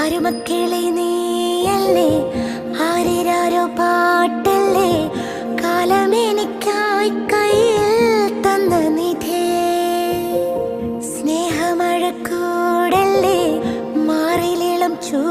അരുമക്കിളി നീയല്ലേ, ആരിരാരോ പാട്ടല്ലേ, കാലമെനിക്കായി കയ്യിൽ തന്ന നിധേ. സ്നേഹമഴക്കൂടല്ലേ, മാറിലിളം ചൂ